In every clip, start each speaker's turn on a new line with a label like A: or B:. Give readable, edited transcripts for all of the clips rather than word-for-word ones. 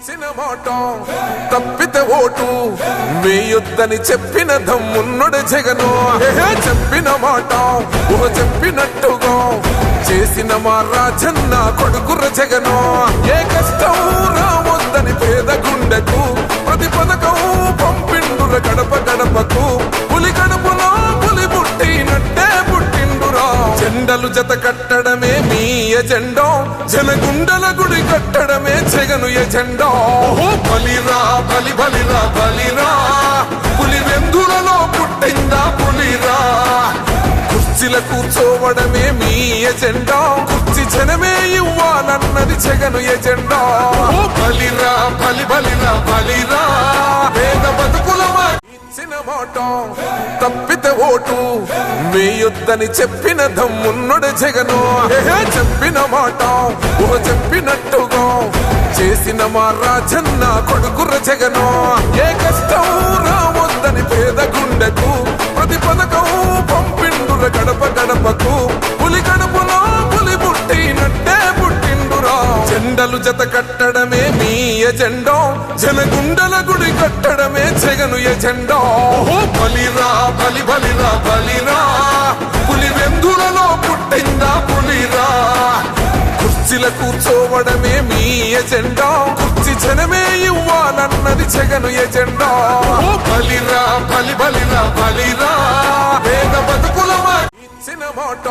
A: ఇచ్చిన మాట తప్పితే ఓటు వేయొద్దని చెప్పిన దమ్మున్నడు జగను. చెప్పిన మాట చెప్పినట్టుగా చేసిన మా రాజన్న కొడుకుర జగను. ఏ కష్టం రావద్దని పేద గుండెకు ప్రతి పథకం పంపిండుర గడప గడపకు. పులి గడపలో పులి పుట్టినట్టే పుట్టిండురా. జెండలు జత కట్టడమే మీ ఎజెండా, జనగుండల గుడి కట్టడమే జగను ఎజెండా. బలిరా బలి బలిరా బలిరా, పులి వెందులలో పుట్టిందా పులిరా. కుర్చీల కూర్చోవడమే మీ ఎజెండా, కుర్చీ జనమే ఇవ్వాలన్నది జగను ఎజెండా. బలిరా బలి బలిరా బలిరా, పేద బతుకుల ఇచ్చిన మాట తప్పితే ఓటు వేయొద్దని చెప్పిన దమ్మున్నడు జగను. చెప్పిన మాట చెప్పినట్టుగా చేసిన మా రాజన్న కొడుకుర జగను. ఏ కష్టం రావద్దని పేద గుండెకు ప్రతి పథకం పంపిండుర గడప గడపకు. పులి గడపలో పులి పుట్టినట్టే పుట్టిండురా. జెండలు జత కట్టడమే మీ ఎజెండా, జనగుండల గుడి కట్టడమే జగను ఎజెండా. బలిరా బలి బలిరా బలిరా, పులి వెందులలో పుట్టిందా పులిరా. కుర్చీల కూర్చోవడమే మీ ఎజెండా, కుర్చీ జనమే ఇవ్వాలన్నది జగను ఎజెండా. బలిరా బలి బలిరా బలిరా, పేద బతుకుల ఇచ్చిన మాట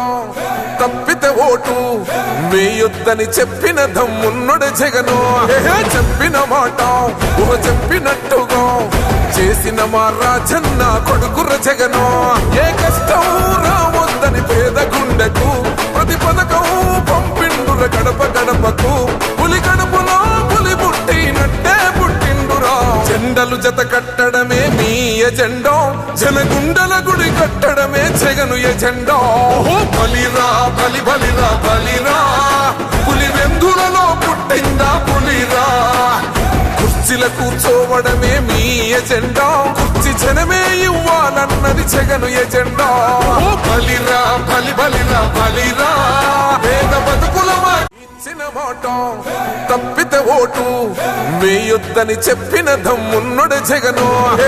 A: తప్పితే ఓటు వేయొద్దని చెప్పిన దమ్మున్నడు జగను. చెప్పిన మాట చెప్పినట్టుగా చేసిన మా రాజన్న కొడుకుర జగను. ఏ కష్టం రావద్దని పేద గుండెకు ప్రతి పథకం పంపిండుర గడప గడపకు. పులి గడపలో పులి పుట్టినట్టే పుట్టిండురా. జెండలు జత కట్టడమే మీ ఎజెండా, జనగుండల గుడి కట్టడమే జగను ఎజెండా. బలిరా బలి బలిరా బలిరా, పులి వెందులలో పుట్టిందా పులిరా. కుర్చీల కూర్చోవడమే మీ ఎజెండా, కుర్చీ జనమే ఇవ్వాలన్నది జగను ఎజెండా. బలిరా బలి బలిరా బలిరా, పేద బతుకుల ఇచ్చిన మాట తప్పితే ఓటు వేయొద్దని చెప్పిన దమ్మున్నడు జగను.